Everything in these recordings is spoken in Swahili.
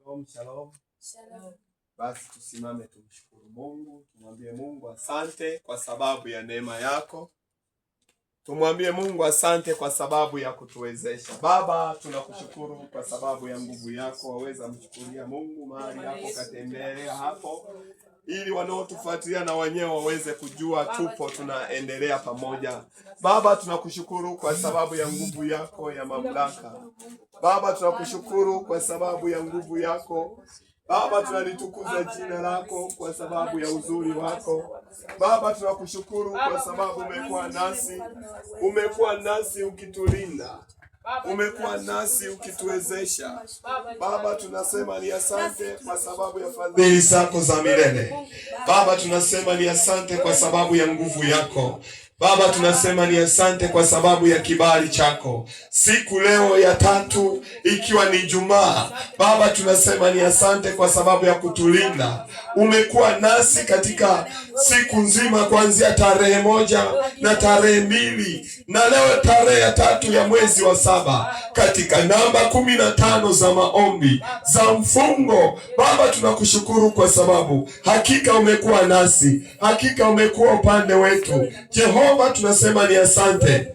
Shalom, shalom. Shalom. Basi tusimame tumshukuru Mungu, tumwambie Mungu asante kwa sababu ya neema yako. Tumwambie Mungu asante kwa sababu ya kutuwezesha. Baba, tunakushukuru kwa sababu ya nguvu yako. Waweza mshukuria Mungu mahali hapo, katembelea hapo, ili wanaotufuatilia na wenyewe waweze kujua tupo tunaendelea pamoja. Baba, tunakushukuru kwa sababu ya nguvu yako ya mamlaka. Baba, tunakushukuru kwa sababu ya nguvu yako. Baba, tunalitukuza jina lako kwa sababu ya uzuri wako. Baba, tunakushukuru kwa sababu umekuwa nasi ukitulinda. Umekuwa nasi ukituwezesha. Baba, tunasema ni asante kwa sababu ya fadhili zako za milele. Baba, tunasema ni asante kwa sababu ya nguvu yako. Baba, tunasema ni asante kwa sababu ya kibali chako. Siku leo ya tatu ikiwa ni Ijumaa, Baba, tunasema ni asante kwa sababu ya kutulinda. Umekuwa nasi katika siku nzima kuanzia tarehe 1 na tarehe 2 na leo tarehe ya 3 ya mwezi wa 7 katika namba 15 za maombi za mfungo. Baba, tunakushukuru kwa sababu hakika umekuwa nasi, hakika umekuwa upande wetu. Jehova, tunasema ni asante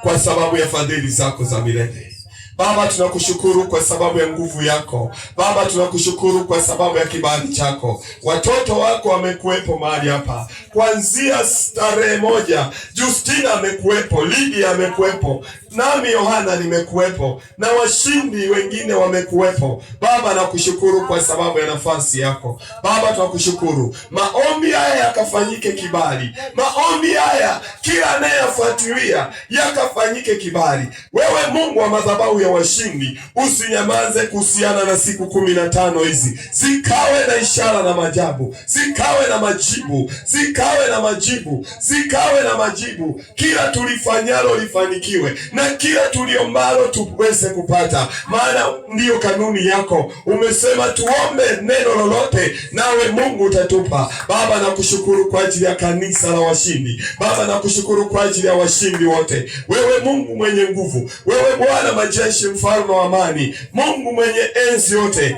kwa sababu ya fadhili zako za milele. Baba, tunakushukuru kwa sababu ya nguvu yako. Baba, tunakushukuru kwa sababu ya kibali chako. Watoto wako wamekuwepo mahali hapa kuanzia tarehe 1. Justina amekuwepo, Lydia amekuwepo, nami Yohana nimekuwepo, na washindi wengine wamekuwepo. Baba, nakushukuru kwa sababu ya nafasi yako. Baba, tunakushukuru. Maombi haya yakafanyike kibali. Maombi haya kila anayefuatilia yakafanyike kibali. Wewe Mungu wa madhabahu ya washindi, usinyamaze kuhusiana na siku 15 hizi. Zikawe na ishara na maajabu, zikawe na majibu, zikawe na majibu, zikawe na majibu. Kila tulifanyalo lifanikiwe, na kila tuliombalo tuweze kupata, maana ndiyo kanuni yako. Umesema tuombe neno lolote nawe Mungu utatupa. Baba, nakushukuru kwa ajili ya kanisa la washindi. Baba, nakushukuru kwa ajili ya washindi wote. Wewe Mungu mwenye nguvu, wewe Bwana majeshi, mfalme wa amani, Mungu mwenye enzi yote.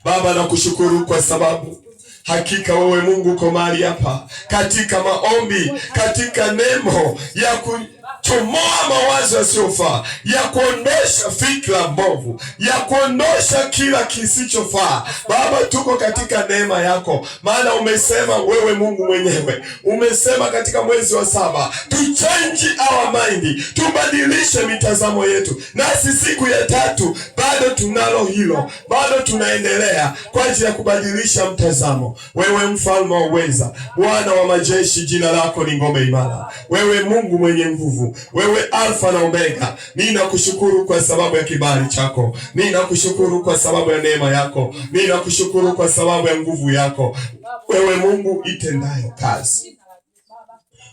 Baba, nakushukuru kwa sababu hakika wewe Mungu uko mahali hapa katika maombi, katika neno ya kuchomoa mawazo yasiyofaa, ya kuondosha fikra mbovu, ya kuondosha kila kisichofaa. Baba, tuko katika neema yako, maana umesema wewe Mungu mwenyewe, umesema katika mwezi wa 7 tuchange our mind, tubadilishe mitazamo yetu. Nasi siku ya 3 bado tunalo hilo, bado tunaendelea kwa ajili ya kubadilisha mtazamo. Wewe mfalme wa uweza, Bwana wa majeshi, jina lako ni ngome imara. Wewe Mungu mwenye nguvu, wewe Alfa na Omega, ninakushukuru kwa sababu ya kibali chako. Ninakushukuru kwa sababu ya neema yako. Ninakushukuru kwa sababu ya nguvu yako. Wewe Mungu itendayo kazi.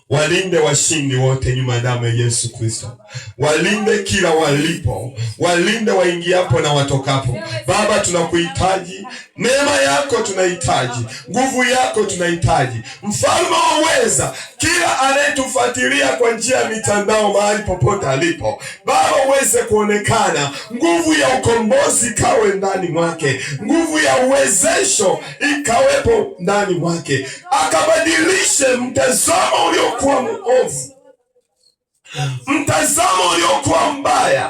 Walinde washindi wote nyuma ya damu ya Yesu Kristo. Walinde kila walipo, walinde waingiapo na watokapo. Baba, tunakuhitaji. Neema yako tunahitaji, nguvu yako tunahitaji. Mfalme wa uweza, kila anayetufuatilia kwa njia ya mitandao mahali popote alipo, Baba, uweze kuonekana. Nguvu ya ukombozi ikawe ndani mwake, nguvu ya uwezesho ikawepo ndani mwake, akabadilishe mtazamo uliokuwa mwovu, mtazamo uliokuwa mbaya.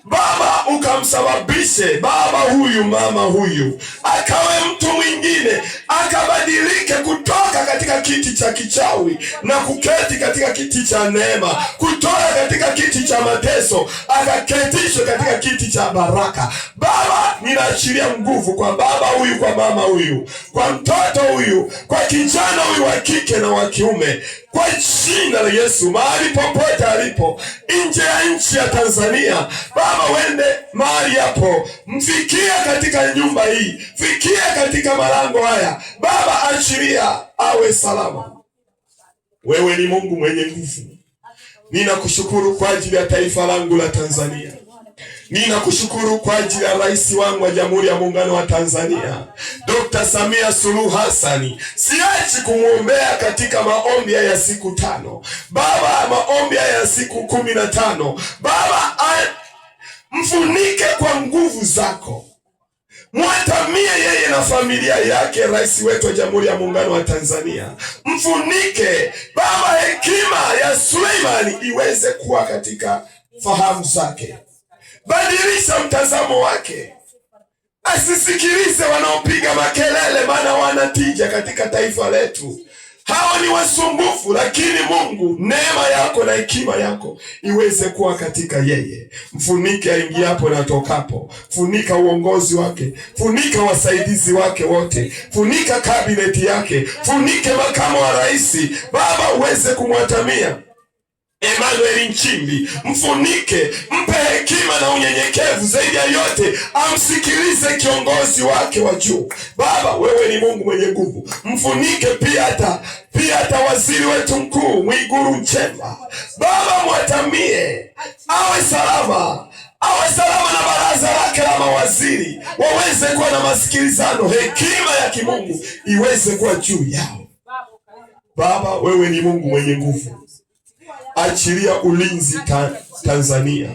Baba, ukamsababishe baba huyu, mama huyu akawe mtu mwingine, akabadilike kutoka katika kiti cha kichawi na kuketi katika kiti cha neema, kutoka katika kiti cha mateso akaketishwe katika kiti cha baraka. Baba, ninaachilia nguvu kwa baba huyu, kwa mama huyu, kwa mtoto huyu, kwa kijana huyu wa kike na wa kiume, kwa jina la Yesu. Mahali popote alipo nje ya nchi ya Tanzania, Baba, wende mahali hapo, mfikia katika nyumba hii, fikia katika malango haya. Baba, achilia awe salama. Wewe ni Mungu mwenye nguvu. Ninakushukuru kwa ajili ya taifa langu la Tanzania. Ninakushukuru kwa ajili ya rais wangu wa Jamhuri ya Muungano wa Tanzania, Dr. Samia Suluhu Hassan. Siachi kumwombea katika maombi ya siku 5. Baba, maombi ya siku 15. Baba, Mfunike kwa nguvu zako. Mwatamie yeye na familia yake, rais wetu wa Jamhuri ya Muungano wa Tanzania. Mfunike Baba, hekima ya Suleimani iweze kuwa katika fahamu zake. Badilisha mtazamo wake, asisikilize wanaopiga makelele, maana wana tija katika taifa letu. Hao ni wasumbufu, lakini Mungu, neema yako na hekima yako iweze kuwa katika yeye. Mfunike aingiapo na tokapo. Funika uongozi wake, funika wasaidizi wake wote, funika kabineti yake, funike makamu wa rais. Baba, uweze kumwatamia Emmanuel Nchimbi, mfunike, mpe hekima na unyenyekevu. Zaidi ya yote, amsikilize kiongozi wake wa juu. Baba, wewe ni Mungu mwenye nguvu. Mfunike pia hata waziri wetu mkuu Mwigulu Nchemba. Baba, mwatamie awe salama na baraza lake la mawaziri waweze kuwa na masikilizano, hekima ya kimungu iweze kuwa juu yao. Baba, wewe ni Mungu mwenye nguvu. Achilia ulinzi Tanzania.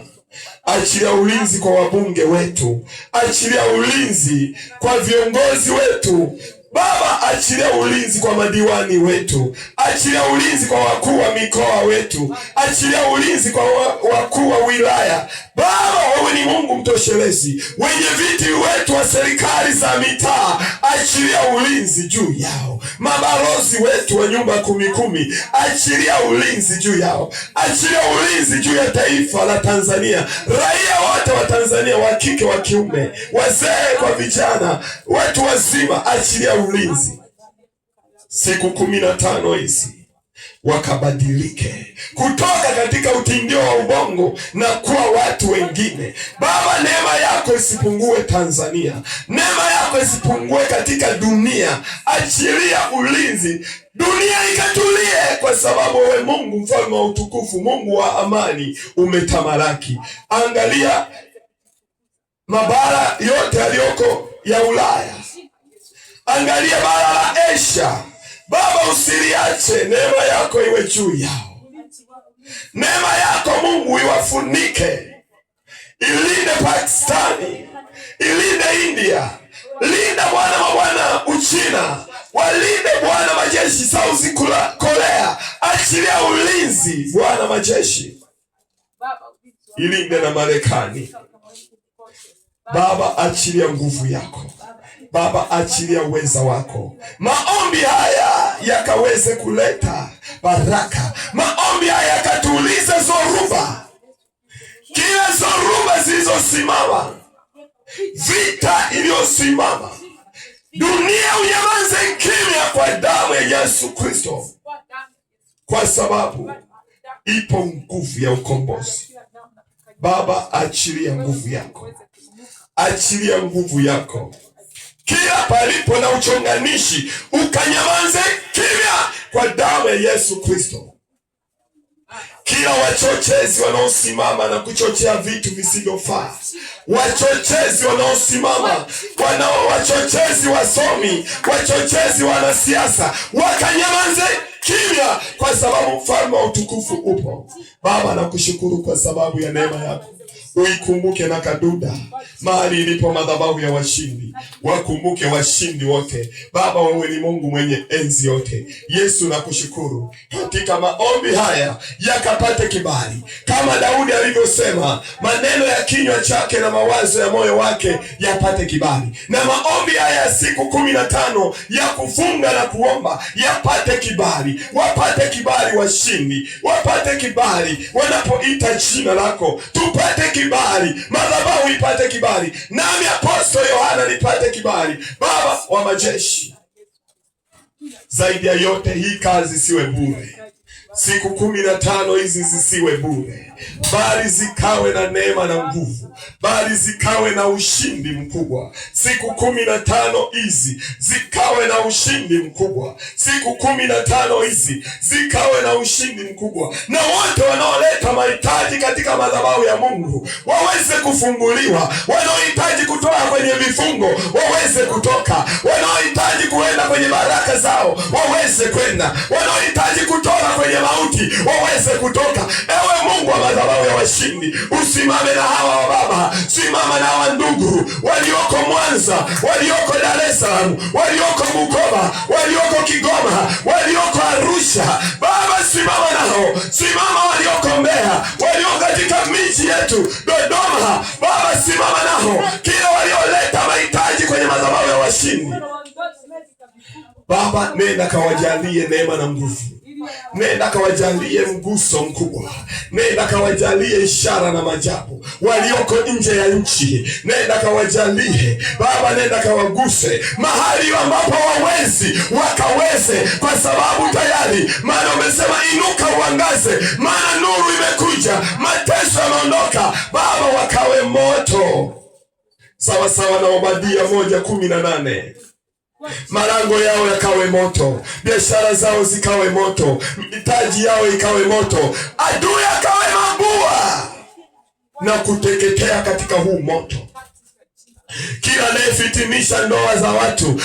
Achilia ulinzi kwa wabunge wetu. Achilia ulinzi kwa viongozi wetu. Baba, achilia ulinzi kwa madiwani wetu. Achilia ulinzi kwa wakuu wa mikoa wetu. Achilia ulinzi kwa wakuu wa wilaya. Baba, wewe ni Mungu mtoshelezi. Wenye viti wetu wa serikali za mitaa, achilia ulinzi juu yao. Mabalozi wetu wa nyumba 10 achilia ulinzi juu yao. Achilia ulinzi juu ya taifa la Tanzania. Raia wote wa Tanzania, wa kike wa kiume, wazee kwa vijana, watu wazima, achilia ulinzi. Siku 15 hizi wakabadilike kutoka katika utindio wa ubongo na kuwa watu wengine. Baba, neema yako isipungue Tanzania, neema yako isipungue katika dunia. Achilia ulinzi, dunia ikatulie, kwa sababu wewe Mungu mfalme wa utukufu, Mungu wa amani, umetamalaki. Angalia mabara yote yaliyoko ya Ulaya, angalia bara la Asia. Baba, usiliache, neema yako iwe juu yao. Neema yako Mungu iwafunike. Ilinde Pakistani, ilinde India, linda Bwana mabwana Uchina, walinde Bwana majeshi South Korea. Achilia ulinzi Bwana majeshi, ilinde na Marekani. Baba, achilia nguvu yako. Baba, achilia uweza wako. Maombi haya yakaweze kuleta baraka. Maombi haya yakatulize zoruba, kila zoruba zilizosimama, vita iliyosimama. Dunia unyamaze kimya kwa damu ya Yesu Kristo, kwa sababu ipo nguvu ya ukombozi. Baba, achilia nguvu yako, achilia nguvu yako. Kila palipo na uchonganishi, ukanyamaze kimya kwa damu ya Yesu Kristo. Kila wachochezi wanaosimama na kuchochea vitu visivyofaa, wachochezi wanaosimama, wachochezi wasomi, wachochezi wanasiasa, wakanyamaze kimya, kwa sababu mfalme wa utukufu upo. Baba, nakushukuru kwa sababu ya neema yako. Uikumbuke na Kaduda, mahali ilipo madhabahu ya washindi. Wakumbuke washindi wote. Baba, wewe ni Mungu mwenye enzi yote. Yesu, nakushukuru katika maombi haya yakapate kibali, kama Daudi alivyosema, maneno ya kinywa chake na mawazo ya moyo wake yapate kibali. Na maombi haya ya siku 15 ya kufunga na kuomba yapate kibali. Wapate kibali washindi, wapate kibali wanapoita jina lako. Tupate kibali, madhabahu ipate kibali, nami Apostol Yohana nipate kibali. Baba wa majeshi, zaidi ya yote, hii kazi siwe bure. Siku 15 hizi zisiwe bure, bali zikawe na neema na nguvu, bali zikawe na ushindi mkubwa. Siku 15 hizi zikawe na ushindi mkubwa. Siku 15 hizi zikawe na ushindi mkubwa, na wote wanaoleta mahitaji katika madhabahu ya Mungu waweze kufunguliwa. Wanaohitaji kutoka kwenye vifungo waweze kutoka. Wanaohitaji kuenda kwenye baraka zao waweze kwenda, wanaohitaji kutoka kwenye mauti waweze kutoka. Ewe Mungu wa madhabahu ya washindi, usimame na hawa baba, simama na hawa ndugu walioko Mwanza, walioko Dar es Salaam, walioko Bukoba, walioko Kigoma, walioko Arusha. Baba, simama nao, simama walioko Mbeya, walioko katika miji yetu Dodoma. Baba, simama nao, kila walioleta mahitaji kwenye madhabahu ya washindi. Baba, nenda kawajalie neema na nguvu, nenda kawajalie mguso mkubwa, nenda kawajalie ishara na maajabu. Walioko nje ya nchi, nenda kawajalie Baba, nenda kawaguse mahali ambapo wawezi wakaweze, kwa sababu tayari maana umesema inuka uangaze, maana nuru imekuja, mateso yameondoka. Baba, wakawe moto sawa sawa na Obadia 1:18. Malango yao yakawe moto, biashara zao zikawe moto, mitaji yao ikawe moto, adui akawe mabua na kuteketea katika huu moto. Kila anayefitinisha ndoa za watu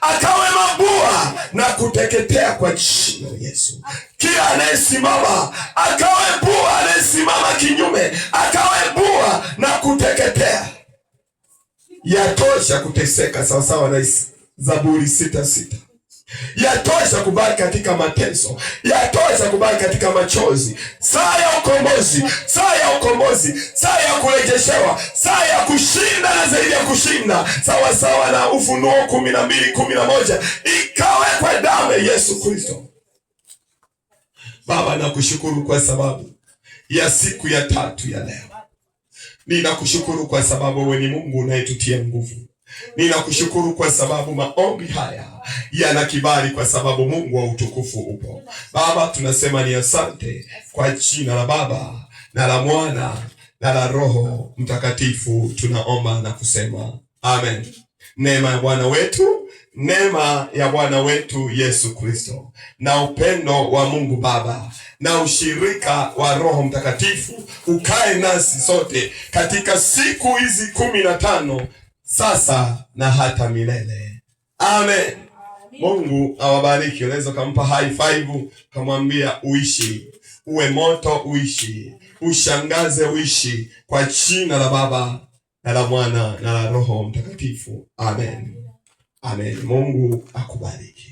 akawe mabua na kuteketea kwa jina la Yesu. Kila anayesimama akawe bua, anayesimama kinyume akawe bua na kuteketea. Yatosha kuteseka sawa sawa na Zaburi 6:6. Yatosha kubaki katika mateso, yatosha kubaki katika machozi. Saa ya ukombozi, saa ya ukombozi, saa ya kurejeshewa, saa ya kushinda na zaidi ya kushinda, sawa sawa na Ufunuo 12:11, ikawe kwa damu ya Yesu Kristo. Baba, nakushukuru kwa sababu ya siku ya tatu ya leo. Ninakushukuru kwa sababu wewe ni Mungu unayetutia nguvu. Ninakushukuru kwa sababu maombi haya yana kibali, kwa sababu Mungu wa utukufu upo. Baba, tunasema ni asante kwa jina la Baba na la Mwana na la Roho Mtakatifu tunaomba na kusema amen. Neema ya Bwana wetu Yesu Kristo na upendo wa Mungu Baba na ushirika wa Roho Mtakatifu ukae nasi sote katika siku hizi 15 sasa na hata milele. Amen. Mungu awabariki. Unaweza kumpa high five, kumwambia uishi, uwe moto, uishi, ushangaze, uishi kwa jina la Baba na la Mwana na la Roho Mtakatifu. Amen. Amen. Mungu akubariki.